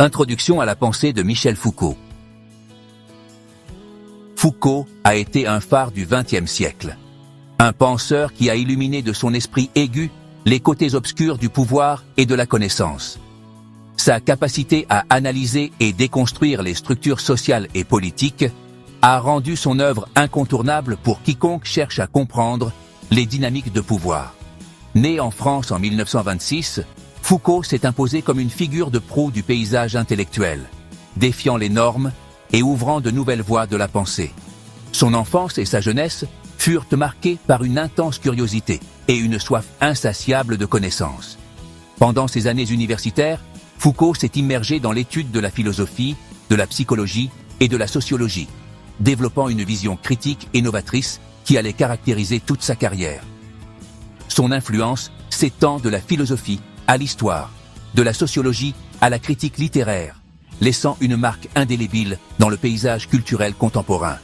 Introduction à la pensée de Michel Foucault. Foucault a été un phare du XXe siècle. Un penseur qui a illuminé de son esprit aigu les côtés obscurs du pouvoir et de la connaissance. Sa capacité à analyser et déconstruire les structures sociales et politiques a rendu son œuvre incontournable pour quiconque cherche à comprendre les dynamiques de pouvoir. Né en France en 1926, Foucault s'est imposé comme une figure de proue du paysage intellectuel, défiant les normes et ouvrant de nouvelles voies de la pensée. Son enfance et sa jeunesse furent marquées par une intense curiosité et une soif insatiable de connaissances. Pendant ses années universitaires, Foucault s'est immergé dans l'étude de la philosophie, de la psychologie et de la sociologie, développant une vision critique et novatrice qui allait caractériser toute sa carrière. Son influence s'étend de la philosophie à l'histoire, de la sociologie à la critique littéraire, laissant une marque indélébile dans le paysage culturel contemporain.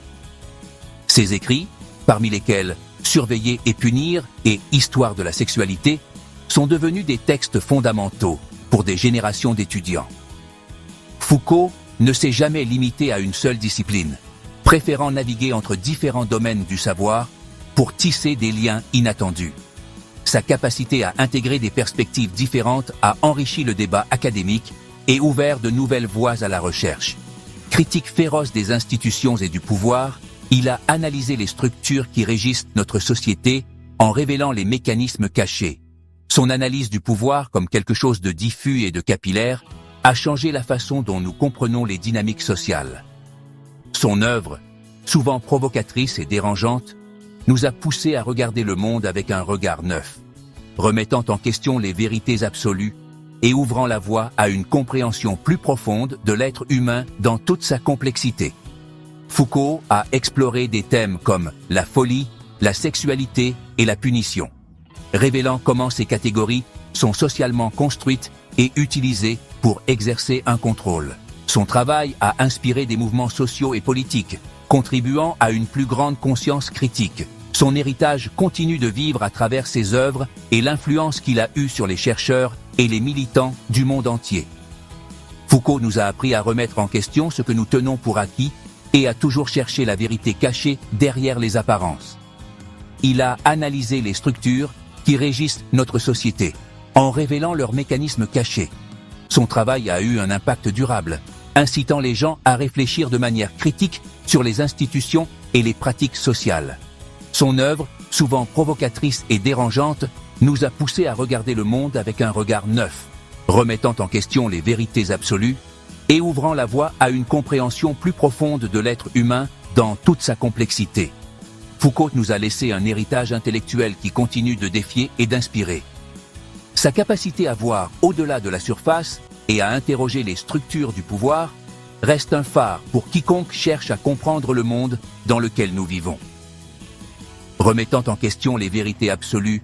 Ses écrits, parmi lesquels Surveiller et punir et Histoire de la sexualité, sont devenus des textes fondamentaux pour des générations d'étudiants. Foucault ne s'est jamais limité à une seule discipline, préférant naviguer entre différents domaines du savoir pour tisser des liens inattendus. Sa capacité à intégrer des perspectives différentes a enrichi le débat académique et ouvert de nouvelles voies à la recherche. Critique féroce des institutions et du pouvoir, il a analysé les structures qui régissent notre société en révélant les mécanismes cachés. Son analyse du pouvoir comme quelque chose de diffus et de capillaire a changé la façon dont nous comprenons les dynamiques sociales. Son œuvre, souvent provocatrice et dérangeante, nous a poussés à regarder le monde avec un regard neuf, remettant en question les vérités absolues et ouvrant la voie à une compréhension plus profonde de l'être humain dans toute sa complexité. Foucault a exploré des thèmes comme la folie, la sexualité et la punition, révélant comment ces catégories sont socialement construites et utilisées pour exercer un contrôle. Son travail a inspiré des mouvements sociaux et politiques, contribuant à une plus grande conscience critique. Son héritage continue de vivre à travers ses œuvres et l'influence qu'il a eue sur les chercheurs et les militants du monde entier. Foucault nous a appris à remettre en question ce que nous tenons pour acquis et à toujours chercher la vérité cachée derrière les apparences. Il a analysé les structures qui régissent notre société, en révélant leurs mécanismes cachés. Son travail a eu un impact durable, incitant les gens à réfléchir de manière critique sur les institutions et les pratiques sociales. Son œuvre, souvent provocatrice et dérangeante, nous a poussés à regarder le monde avec un regard neuf, remettant en question les vérités absolues et ouvrant la voie à une compréhension plus profonde de l'être humain dans toute sa complexité. Foucault nous a laissé un héritage intellectuel qui continue de défier et d'inspirer. Sa capacité à voir au-delà de la surface et à interroger les structures du pouvoir reste un phare pour quiconque cherche à comprendre le monde dans lequel nous vivons. Remettant en question les vérités absolues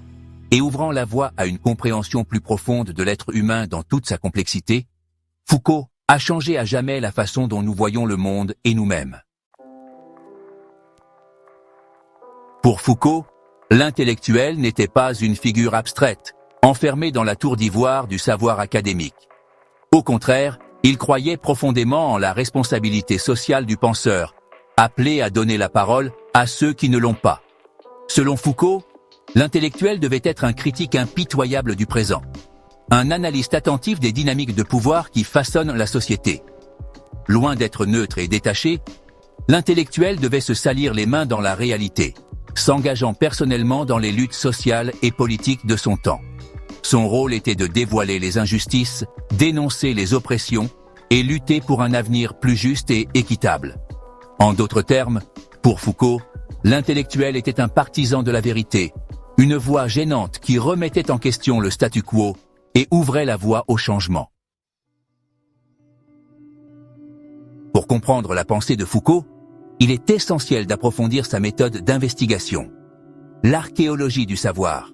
et ouvrant la voie à une compréhension plus profonde de l'être humain dans toute sa complexité, Foucault a changé à jamais la façon dont nous voyons le monde et nous-mêmes. Pour Foucault, l'intellectuel n'était pas une figure abstraite, enfermée dans la tour d'ivoire du savoir académique. Au contraire, il croyait profondément en la responsabilité sociale du penseur, appelé à donner la parole à ceux qui ne l'ont pas. Selon Foucault, l'intellectuel devait être un critique impitoyable du présent, un analyste attentif des dynamiques de pouvoir qui façonnent la société. Loin d'être neutre et détaché, l'intellectuel devait se salir les mains dans la réalité, s'engageant personnellement dans les luttes sociales et politiques de son temps. Son rôle était de dévoiler les injustices, dénoncer les oppressions et lutter pour un avenir plus juste et équitable. En d'autres termes, pour Foucault, l'intellectuel était un partisan de la vérité, une voix gênante qui remettait en question le statu quo et ouvrait la voie au changement. Pour comprendre la pensée de Foucault, il est essentiel d'approfondir sa méthode d'investigation, l'archéologie du savoir.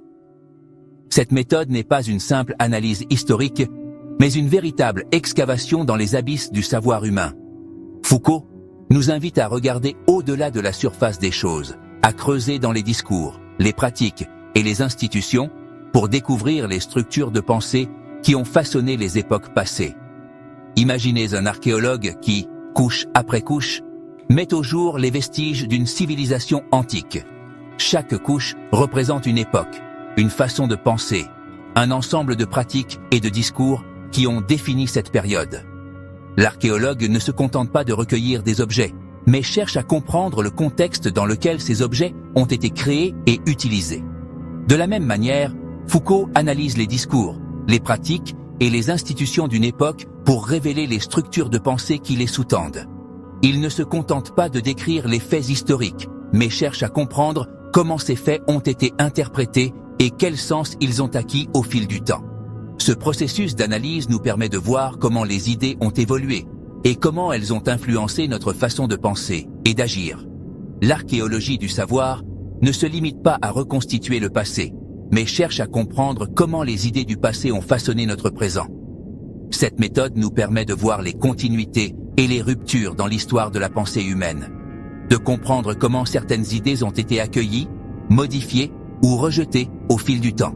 Cette méthode n'est pas une simple analyse historique, mais une véritable excavation dans les abysses du savoir humain. Foucault nous invite à regarder au-delà de la surface des choses, à creuser dans les discours, les pratiques et les institutions pour découvrir les structures de pensée qui ont façonné les époques passées. Imaginez un archéologue qui, couche après couche, met au jour les vestiges d'une civilisation antique. Chaque couche représente une époque, une façon de penser, un ensemble de pratiques et de discours qui ont défini cette période. L'archéologue ne se contente pas de recueillir des objets, mais cherche à comprendre le contexte dans lequel ces objets ont été créés et utilisés. De la même manière, Foucault analyse les discours, les pratiques et les institutions d'une époque pour révéler les structures de pensée qui les sous-tendent. Il ne se contente pas de décrire les faits historiques, mais cherche à comprendre comment ces faits ont été interprétés et quel sens ils ont acquis au fil du temps. Ce processus d'analyse nous permet de voir comment les idées ont évolué et comment elles ont influencé notre façon de penser et d'agir. L'archéologie du savoir ne se limite pas à reconstituer le passé, mais cherche à comprendre comment les idées du passé ont façonné notre présent. Cette méthode nous permet de voir les continuités et les ruptures dans l'histoire de la pensée humaine, de comprendre comment certaines idées ont été accueillies, modifiées ou rejetées au fil du temps.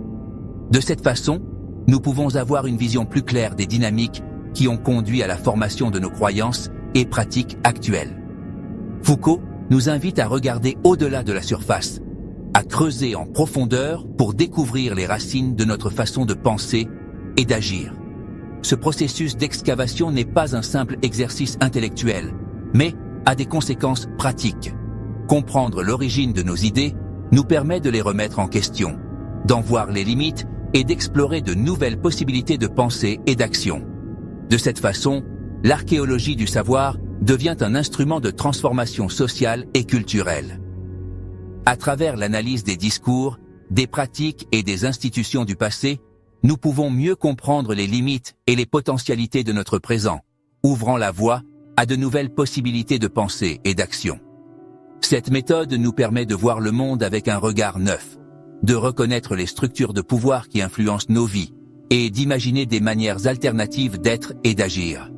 De cette façon, nous pouvons avoir une vision plus claire des dynamiques qui ont conduit à la formation de nos croyances et pratiques actuelles. Foucault nous invite à regarder au-delà de la surface, à creuser en profondeur pour découvrir les racines de notre façon de penser et d'agir. Ce processus d'excavation n'est pas un simple exercice intellectuel, mais a des conséquences pratiques. Comprendre l'origine de nos idées nous permet de les remettre en question, d'en voir les limites et d'explorer de nouvelles possibilités de pensée et d'action. De cette façon, l'archéologie du savoir devient un instrument de transformation sociale et culturelle. À travers l'analyse des discours, des pratiques et des institutions du passé, nous pouvons mieux comprendre les limites et les potentialités de notre présent, ouvrant la voie à de nouvelles possibilités de pensée et d'action. Cette méthode nous permet de voir le monde avec un regard neuf, de reconnaître les structures de pouvoir qui influencent nos vies et d'imaginer des manières alternatives d'être et d'agir.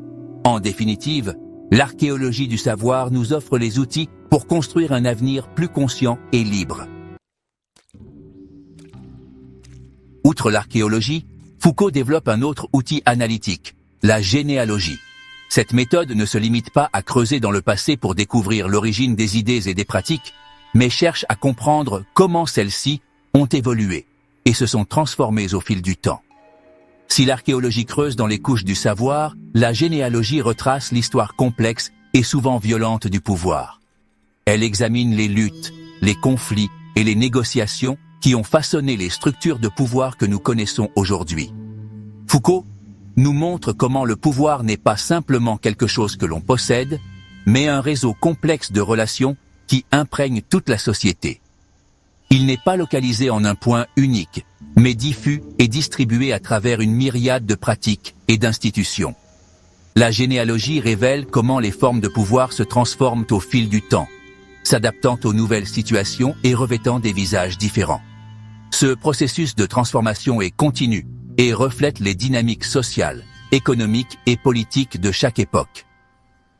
En définitive, l'archéologie du savoir nous offre les outils pour construire un avenir plus conscient et libre. Outre l'archéologie, Foucault développe un autre outil analytique, la généalogie. Cette méthode ne se limite pas à creuser dans le passé pour découvrir l'origine des idées et des pratiques, mais cherche à comprendre comment celles-ci ont évolué et se sont transformées au fil du temps. Si l'archéologie creuse dans les couches du savoir, la généalogie retrace l'histoire complexe et souvent violente du pouvoir. Elle examine les luttes, les conflits et les négociations qui ont façonné les structures de pouvoir que nous connaissons aujourd'hui. Foucault nous montre comment le pouvoir n'est pas simplement quelque chose que l'on possède, mais un réseau complexe de relations qui imprègne toute la société. Il n'est pas localisé en un point unique, mais diffus et distribué à travers une myriade de pratiques et d'institutions. La généalogie révèle comment les formes de pouvoir se transforment au fil du temps, s'adaptant aux nouvelles situations et revêtant des visages différents. Ce processus de transformation est continu et reflète les dynamiques sociales, économiques et politiques de chaque époque.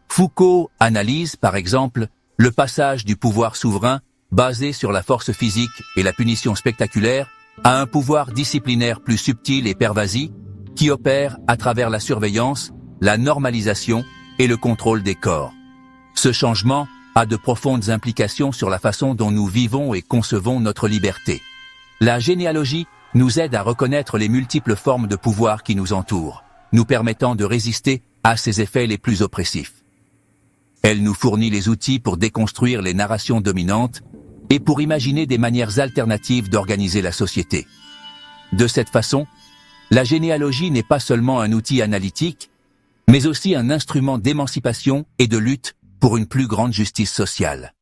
Foucault analyse, par exemple, le passage du pouvoir souverain basé sur la force physique et la punition spectaculaire à un pouvoir disciplinaire plus subtil et pervasif qui opère à travers la surveillance, la normalisation et le contrôle des corps. Ce changement a de profondes implications sur la façon dont nous vivons et concevons notre liberté. La généalogie nous aide à reconnaître les multiples formes de pouvoir qui nous entourent, nous permettant de résister à ces effets les plus oppressifs. Elle nous fournit les outils pour déconstruire les narrations dominantes et pour imaginer des manières alternatives d'organiser la société. De cette façon, la généalogie n'est pas seulement un outil analytique, mais aussi un instrument d'émancipation et de lutte pour une plus grande justice sociale.